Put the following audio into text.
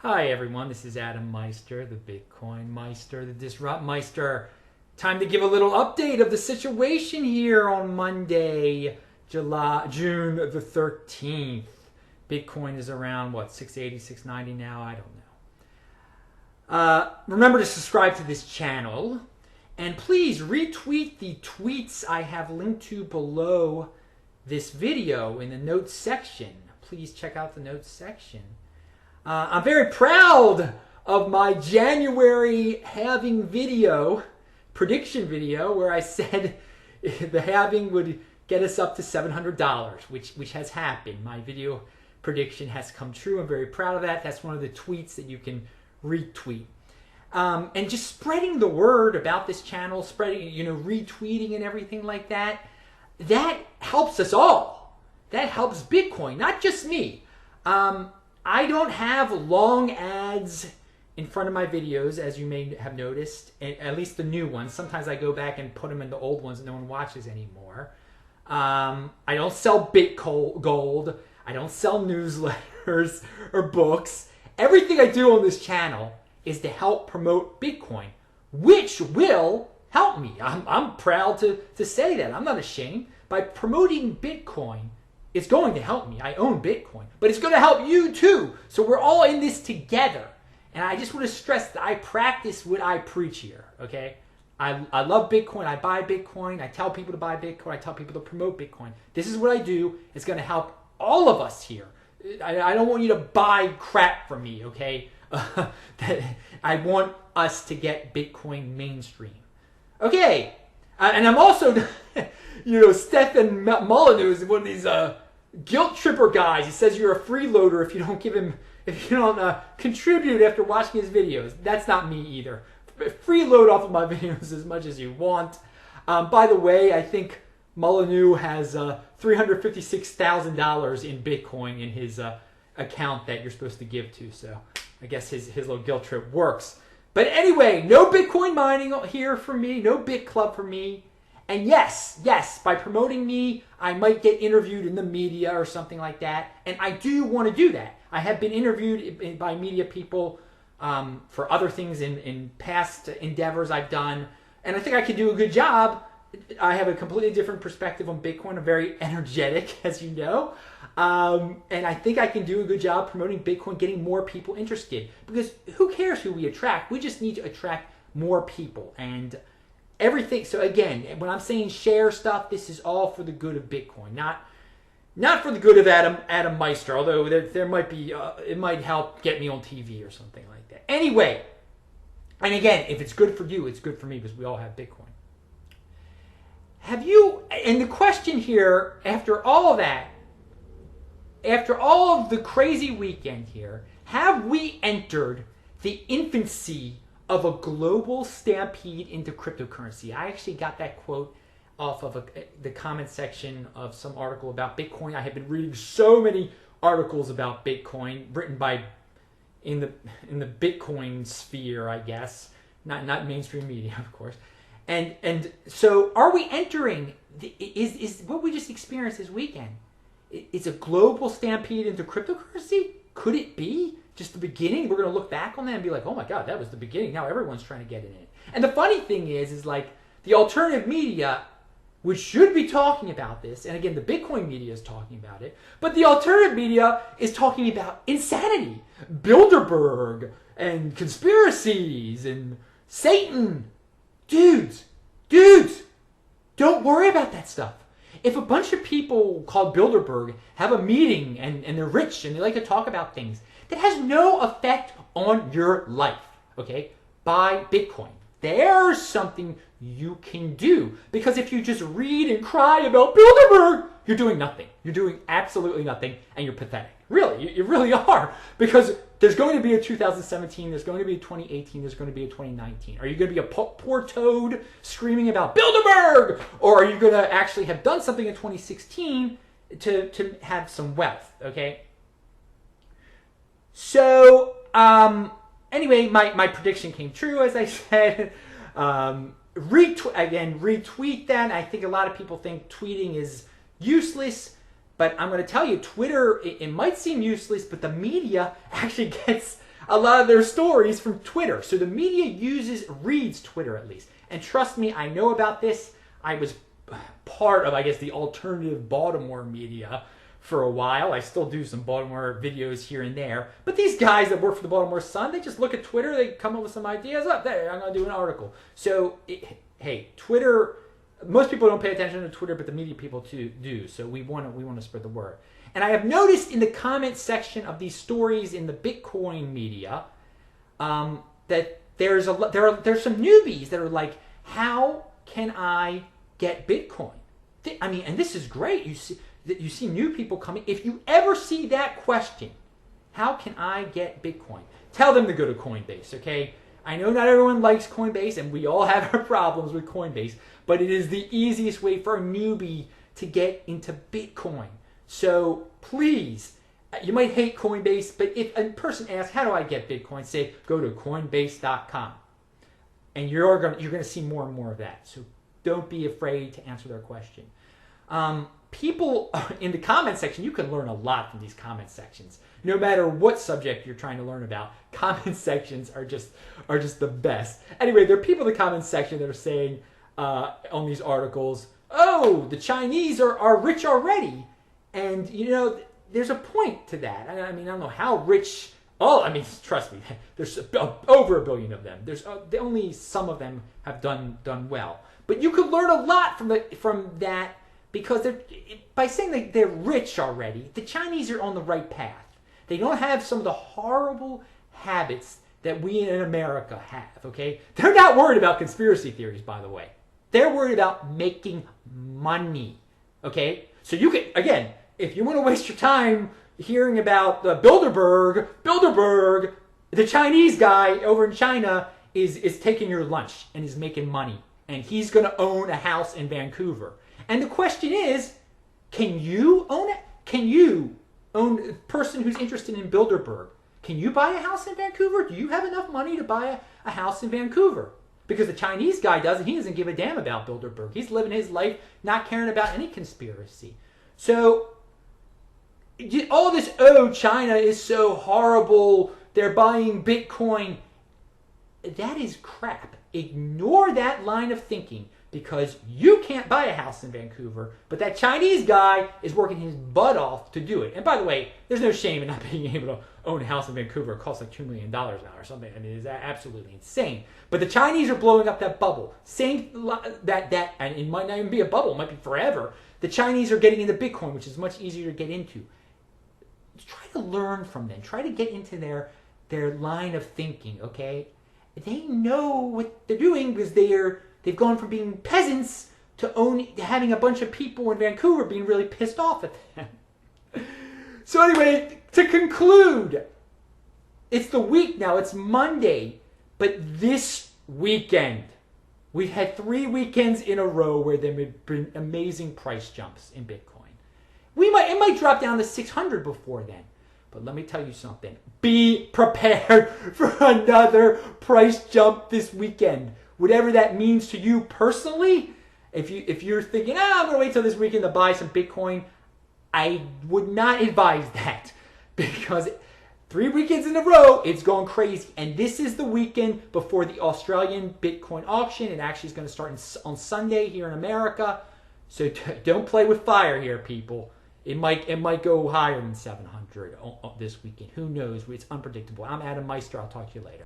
Hi everyone, this is Adam Meister, the Bitcoin Meister, the Disrupt Meister. Time to give a little update of the situation here on Monday, June the 13th. Bitcoin is around, what, 680, 690 now? I don't know. Remember to subscribe to this channel. And please retweet the tweets I have linked to below this video in the notes section. Please check out the notes section. I'm very proud of my January halving video, prediction video, where I said the halving would get us up to $700, which has happened. My video prediction has come true. I'm very proud of that. That's one of the tweets that you can retweet. And just spreading the word about this channel, spreading, retweeting and everything like that, that helps us all. That helps Bitcoin, not just me. I don't have long ads in front of my videos, as you may have noticed, at least the new ones. Sometimes I go back and put them in the old ones that no one watches anymore. I don't sell gold. I don't sell newsletters or books. Everything I do on this channel is to help promote Bitcoin, which will help me. I'm proud to say that. I'm not ashamed. By promoting Bitcoin, it's going to help me. I own Bitcoin, but it's going to help you too. So we're all in this together. And I just want to stress that I practice what I preach here, okay? I love Bitcoin. I buy Bitcoin. I tell people to buy Bitcoin. I tell people to promote Bitcoin. This is what I do. It's going to help all of us here. I don't want you to buy crap from me, okay? I want us to get Bitcoin mainstream. Okay. And I'm also, Stefan Molyneux is one of these guilt tripper guys. He says you're a freeloader if you don't contribute after watching his videos. That's not me either. Freeload off of my videos as much as you want. By the way, I think Molyneux has $356,000 in Bitcoin in his account that you're supposed to give to. So I guess his little guilt trip works. But anyway, no Bitcoin mining here for me, no Bit Club for me. And yes, by promoting me, I might get interviewed in the media or something like that. And I do want to do that. I have been interviewed by media people for other things in past endeavors I've done. And I think I can do a good job. I have a completely different perspective on Bitcoin. I'm very energetic, as you know. And I think I can do a good job promoting Bitcoin, getting more people interested. Because who cares who we attract? We just need to attract more people. And everything. So again, when I'm saying share stuff, this is all for the good of Bitcoin, not for the good of Adam Meister. Although there might be, it might help get me on TV or something like that. Anyway, and again, if it's good for you, it's good for me because we all have Bitcoin. Have you? And the question here, after all of that, after all of the crazy weekend here, have we entered the infancy of a global stampede into cryptocurrency? I actually got that quote off of the comment section of some article about Bitcoin. I have been reading so many articles about Bitcoin written by in the Bitcoin sphere, I guess, not mainstream media, of course. And so, are we entering? Is what we just experienced this weekend? Is a global stampede into cryptocurrency? Could it be just the beginning? We're going to look back on that and be like, oh my God, that was the beginning. Now everyone's trying to get in it. And the funny thing is like the alternative media, which should be talking about this, and again, the Bitcoin media is talking about it, but the alternative media is talking about insanity, Bilderberg, and conspiracies, and Satan. Dudes, don't worry about that stuff. If a bunch of people called Bilderberg have a meeting and they're rich and they like to talk about things, that has no effect on your life, okay? Buy Bitcoin. There's something you can do. Because if you just read and cry about Bilderberg, you're doing nothing. You're doing absolutely nothing, and you're pathetic. Really, you really are. Because there's going to be a 2017, there's going to be a 2018, there's going to be a 2019. Are you going to be a poor toad screaming about Bilderberg? Or are you going to actually have done something in 2016 to have some wealth, okay? So, anyway, my prediction came true, as I said. Retweet that. I think a lot of people think tweeting is useless. But I'm going to tell you, Twitter, it might seem useless, but the media actually gets a lot of their stories from Twitter. So the media reads Twitter at least. And trust me, I know about this. I was part of, I guess, the alternative Baltimore media for a while. I still do some Baltimore videos here and there. But these guys that work for the Baltimore Sun, they just look at Twitter, they come up with some ideas. Up there, I'm going to do an article. So, hey, Twitter, most people don't pay attention to Twitter, but the media people too do. So we want to spread the word. And I have noticed in the comment section of these stories in the Bitcoin media that there's some newbies that are like, how can I get Bitcoin? I mean, and this is great. You see new people coming. If you ever see that question, how can I get Bitcoin? Tell them to go to Coinbase, okay? I know not everyone likes Coinbase, and we all have our problems with Coinbase, but it is the easiest way for a newbie to get into Bitcoin. So please, you might hate Coinbase, but if a person asks, how do I get Bitcoin? Say, go to Coinbase.com. And you're gonna see more and more of that. So don't be afraid to answer their question. People in the comment section, you can learn a lot from these comment sections. No matter what subject you're trying to learn about, comment sections are just the best. Anyway, there are people in the comment section that are saying on these articles, oh, the Chinese are rich already. And, you know, there's a point to that. I mean, I don't know how rich. Oh, I mean, trust me, there's over 1 billion of them. There's only some of them have done well. But you could learn a lot from that, because by saying that they're rich already, the Chinese are on the right path. They don't have some of the horrible habits that we in America have, okay? They're not worried about conspiracy theories, by the way. They're worried about making money, okay? So you can, again, if you want to waste your time hearing about the Bilderberg, the Chinese guy over in China is taking your lunch and is making money. And he's going to own a house in Vancouver. And the question is, can you own it? Can you own a person who's interested in Bilderberg? Can you buy a house in Vancouver? Do you have enough money to buy a house in Vancouver? Because the Chinese guy doesn't. He doesn't give a damn about Bilderberg. He's living his life not caring about any conspiracy. So all this, oh, China is so horrible, they're buying Bitcoin. That is crap. Ignore that line of thinking, because you can't buy a house in Vancouver, but that Chinese guy is working his butt off to do it. And by the way, there's no shame in not being able to own a house in Vancouver. It costs like $2 million now or something. I mean, it's absolutely insane. But the Chinese are blowing up that bubble. Saying that, and it might not even be a bubble, it might be forever. The Chinese are getting into Bitcoin, which is much easier to get into. Try to learn from them. Try to get into their line of thinking, okay? They know what they're doing, because they've gone from being peasants to having a bunch of people in Vancouver being really pissed off at them. So anyway, to conclude, it's the week now. It's Monday. But this weekend, we've had 3 weekends in a row where there have been amazing price jumps in Bitcoin. It might drop down to 600 before then. But let me tell you something. Be prepared for another price jump this weekend. Whatever that means to you personally, if you're thinking, I'm going to wait till this weekend to buy some Bitcoin, I would not advise that, because 3 weekends in a row, it's going crazy. And this is the weekend before the Australian Bitcoin auction. It actually is going to start on Sunday here in America. So don't play with fire here, people. It might go higher than 700 this weekend. Who knows? It's unpredictable. I'm Adam Meister. I'll talk to you later.